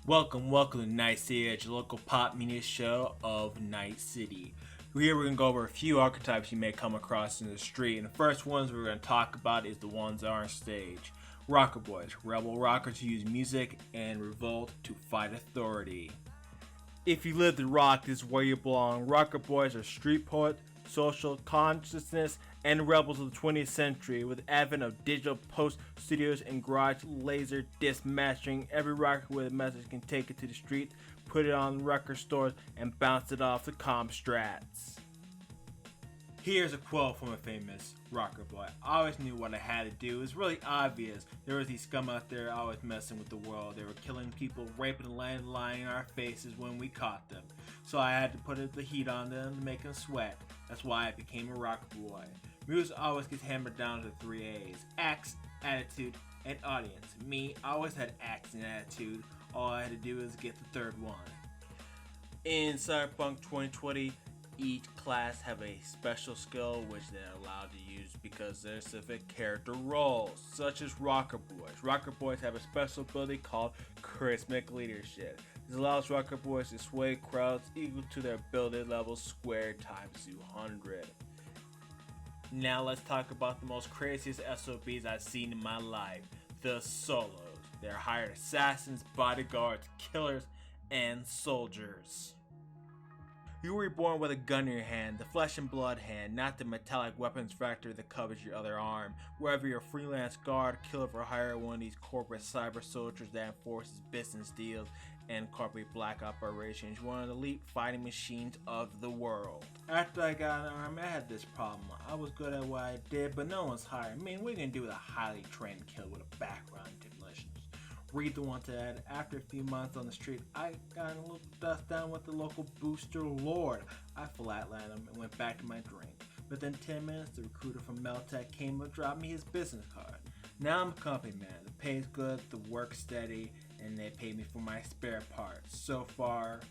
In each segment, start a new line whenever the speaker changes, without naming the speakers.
Welcome to Night City, your local pop media show of Night City. Here we're going to go over a few archetypes you may come across in the street, and the first ones we're going to talk about is the ones that are on stage. Rocker boys, rebel rockers who use music and revolt to fight authority. If you live the rock, this is where you belong. Rocker boys are street poets, social consciousness, and rebels of the 20th century. With the advent of digital post studios and garage laser disc mastering, every rocker with a message can take it to the street, put it on record stores, and bounce it off the comm strats. Here's a quote from a famous rocker boy. I always knew what I had to do. It was really obvious. There was these scum out there always messing with the world. They were killing people, raping and lying in our faces when we caught them. So I had to put the heat on them to make them sweat. That's why I became a rocker boy. Music always gets hammered down to 3 A's. Acts, attitude, and audience. Me, I always had acts and attitude. All I had to do was get the third one. In Cyberpunk 2020, each class have a special skill which they're allowed to use because they're specific character roles, such as Rocker Boys. Rocker Boys have a special ability called Charismatic Leadership. This allows Rocker Boys to sway crowds equal to their ability level squared times 200. Now let's talk about the most craziest SOBs I've seen in my life, the Solos. They're hired assassins, bodyguards, killers, and soldiers. You were born with a gun in your hand, the flesh and blood hand, not the metallic weapons factory that covers your other arm. Whether you're a freelance guard, killer for hire, one of these corporate cyber soldiers that enforces business deals and corporate black operations, one of the elite fighting machines of the world. After I got in the army, I had this problem. I was good at what I did, but no one's hired me. What are you gonna do with a highly trained killer with a background in demolitions? Read the one to that. After a few months on the street, I got a little dust down with the local booster lord. I flatlined him and went back to my drink. Within 10 minutes, the recruiter from Meltech came and dropped me his business card. Now I'm a company man. The pay's good, the work's steady, and they pay me for my spare parts. So far,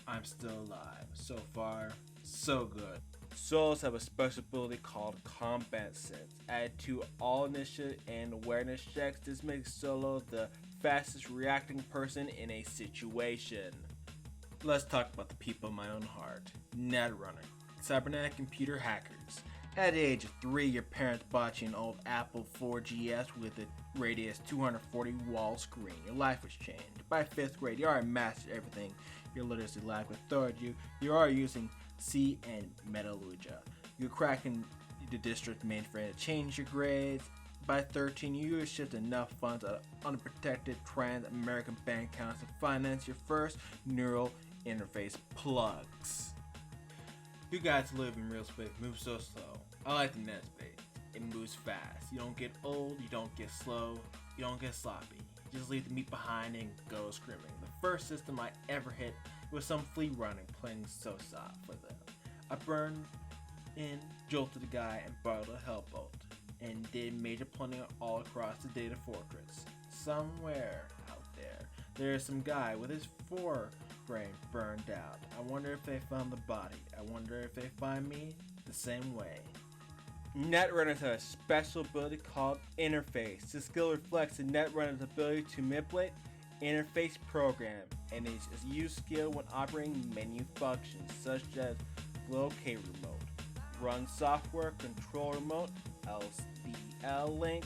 I'm still alive. So far, so good. Solos have a special ability called Combat Sense. Added to all initiative and awareness checks, this makes Solo the fastest reacting person in a situation. Let's talk about the people in my own heart. Netrunner, cybernetic computer hackers. At the age of 3, your parents bought you an old Apple 4GS with a radius 240 wall screen. Your life was changed. By 5th grade, you already mastered everything your literacy lacked with third. You are using C and Metallurgia. You're cracking the district mainframe to change your grades. By 13, you shipped enough funds out of unprotected trans-American bank accounts to finance your first neural interface plugs. You guys live in real space, move so slow. I like the net space. It moves fast. You don't get old, you don't get slow, you don't get sloppy. You just leave the meat behind and go screaming. The first system I ever hit was some flea running playing so soft for them. I burned in, jolted the guy, and borrowed a hellbolt, and did major plundering all across the data fortress. Somewhere out there is some guy with his forebrain burned out. I wonder if they found the body. I wonder if they find me the same way. Netrunners have a special ability called Interface. This skill reflects the Netrunner's ability to manipulate interface program, and is a used skill when operating menu functions such as locate remote, run software, control remote, LDL link,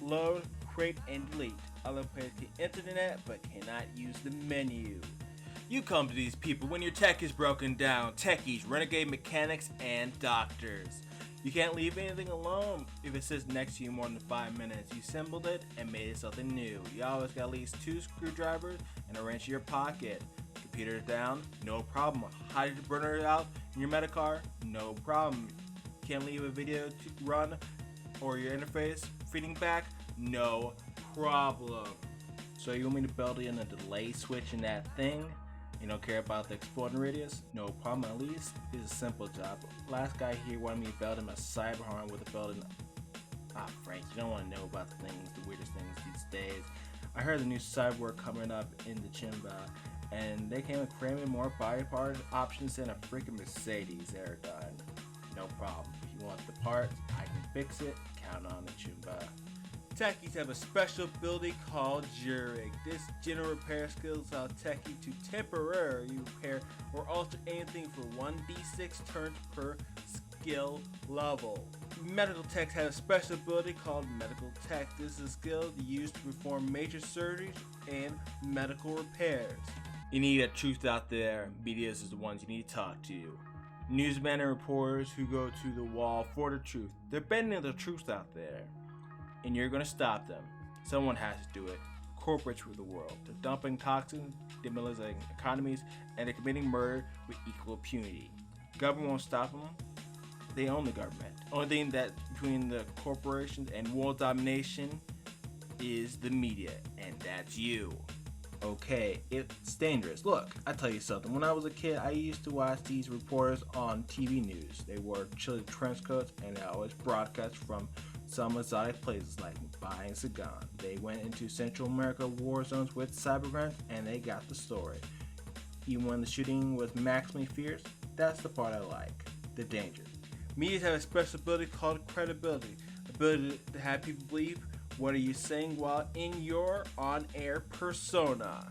load, create, and delete. Other players can enter the net but cannot use the menu. You come to these people when your tech is broken down. Techies, renegade mechanics, and doctors. You can't leave anything alone if it sits next to you more than 5 minutes. You assembled it and made it something new. You always got at least 2 screwdrivers and a wrench in your pocket. Computer's down? No problem. Hydrogen burner out in your Metacar? No problem. Can't leave a video to run or your interface feeding back? No problem. So you want me to build in a delay switch in that thing? You don't care about the exploding radius? No problem, at least it's a simple job. Last guy here wanted me to build him a cyber horn with a building. Frank, you don't want to know about the weirdest things these days. I heard the new cyborg coming up in the Chimba, and they came with cramming more body part options than a freaking Mercedes they're done. No problem. If you want the parts, I can fix it. Count on the Chimba. Techies have a special ability called Jurig. This general repair skill allows Techie to temporarily repair or alter anything for 1d6 turns per skill level. Medical techs have a special ability called Medical Tech. This is a skill used to perform major surgeries and medical repairs. You need a truth out there. Medias is the ones you need to talk to. Newsmen and reporters who go to the wall for the truth. They're bending the truth out there. And you're going to stop them. Someone has to do it. Corporates rule the world. They're dumping toxins, demoralizing economies, and they're committing murder with equal impunity. Government won't stop them. They own the government. Only thing that between the corporations and world domination is the media, and that's you. Okay, it's dangerous. Look, I tell you something. When I was a kid, I used to watch these reporters on TV news. They wore chilly trench coats, and they always broadcast from some exotic places like Mumbai and Saigon. They went into Central America war zones with cybercrimes, and they got the story. Even when the shooting was maximally fierce, that's the part I like. The danger. Medias have a special ability called credibility. Ability to have people believe what are you saying while in your on-air persona.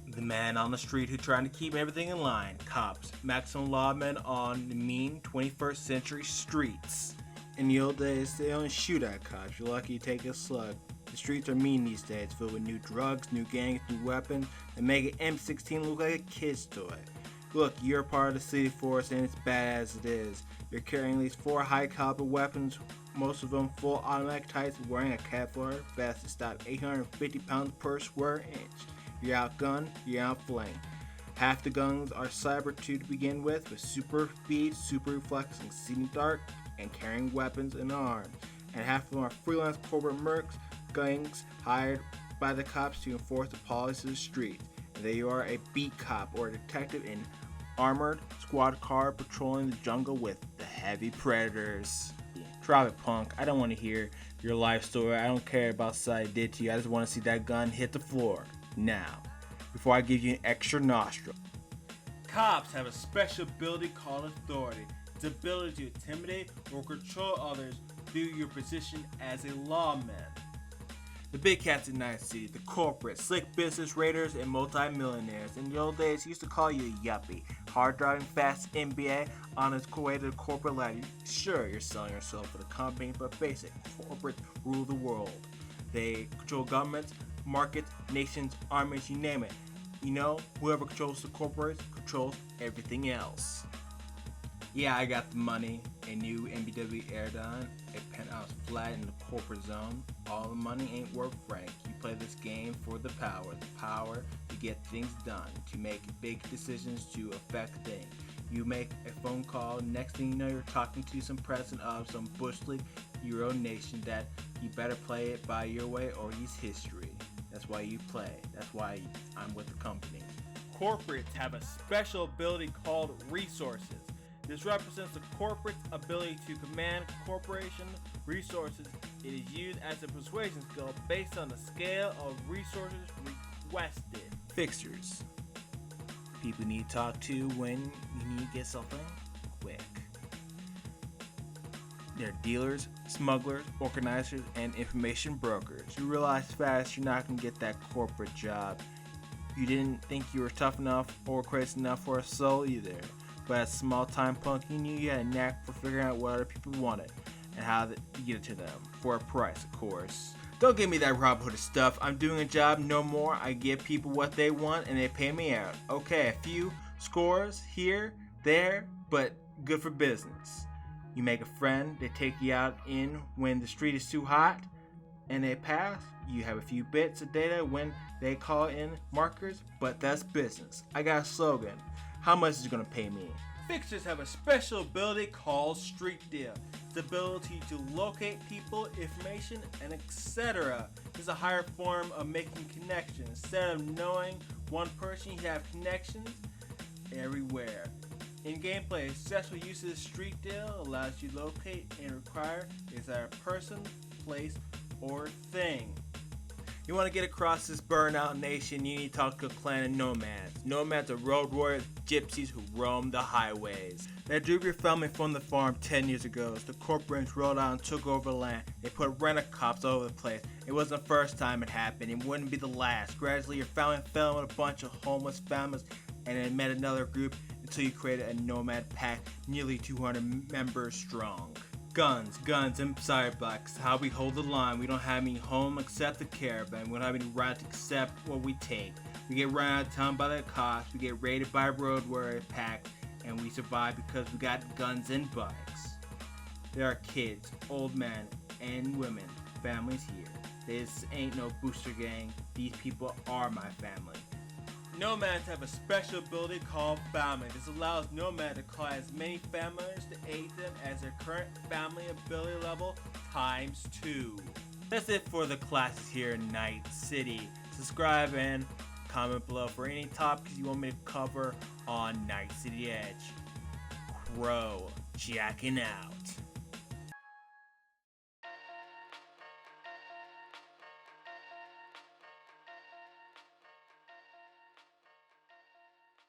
The man on the street who's trying to keep everything in line. Cops. Maximum lawmen on the mean 21st century streets. In the old days, they only shoot at cops. You're lucky to take a slug. The streets are mean these days, filled with new drugs, new gangs, new weapons, and make an M16 look like a kid's toy. Look, you're a part of the city force, and it's bad as it is. You're carrying these 4 high-caliber weapons, most of them full automatic types, wearing a Kevlar vest to stop 850 pounds per square inch. You're outgunned, you're outflanked. Half the guns are Cyber 2 to begin with super speed, super reflex, exceeding dark, and carrying weapons and arms. And half of them are freelance corporate mercs, gangs hired by the cops to enforce the policies of the streets. And they are a beat cop or a detective in armored squad car patrolling the jungle with the heavy predators. Drop it, punk. I don't want to hear your life story. I don't care about what I did to you. I just want to see that gun hit the floor. Now, before I give you an extra nostril. Cops have a special ability called authority. It's the ability to intimidate or control others through your position as a lawman. The big cats in Night City, the corporate, slick business raiders, and multi-millionaires. In the old days, used to call you a yuppie. Hard-driving, fast MBA on its way to the corporate ladder. Sure, you're selling yourself for the company, but basic, corporate rule the world. They control governments, markets, nations, armies, you name it. You know, whoever controls the corporates controls everything else. Yeah, I got the money, a new MBW Aerodon, a penthouse flat in the corporate zone. All the money ain't worth franc. You play this game for the power to get things done, to make big decisions to affect things. You make a phone call, next thing you know you're talking to some president of some bush league Euro nation that you better play it by your way or he's history. That's why you play. That's why I'm with the company. Corporates have a special ability called resources. This represents the corporate's ability to command corporation resources. It is used as a persuasion skill based on the scale of resources requested. Fixers. People you need to talk to when you need to get something quick. They're dealers, smugglers, organizers, and information brokers. You realize fast you're not going to get that corporate job. You didn't think you were tough enough or crazy enough for a soul either. But as a small-time punk, you knew you had a knack for figuring out what other people wanted and how to get it to them, for a price, of course. Don't give me that Robin Hood stuff. I'm doing a job, no more. I give people what they want and they pay me out. Okay, a few scores here, there, but good for business. You make a friend, they take you out in when the street is too hot, and they pass. You have a few bits of data when they call in markers, but that's business. I got a slogan. How much is it going to pay me? Fixers have a special ability called Street Deal. It's the ability to locate people, information, and etc. It's a higher form of making connections. Instead of knowing one person, you have connections everywhere. In gameplay, successful use of the Street Deal allows you to locate and require is that a person, place, or thing. You want to get across this burnout nation, you need to talk to a clan of nomads. Nomads are road warriors, gypsies who roam the highways. They drove your family from the farm 10 years ago. As the corporations rolled out and took over the land, they put rent-a-cops all over the place. It wasn't the first time it happened, it wouldn't be the last. Gradually your family fell in a bunch of homeless families and then met another group until you created a nomad pack nearly 200 members strong. Guns, and Cyberpunk is how we hold the line. We don't have any home except the caravan. We don't have any right to accept what we take. We get run out of town by the cops. We get raided by a road warrior pack, and we survive because we got guns and bikes. There are kids, old men, and women, families here. This ain't no booster gang. These people are my family. Nomads have a special ability called family. This allows nomads to call as many families to aid them as their current family ability level times 2. That's it for the classes here in Night City. Subscribe and comment below for any topics you want me to cover on Night City Edge. Crow, jacking out.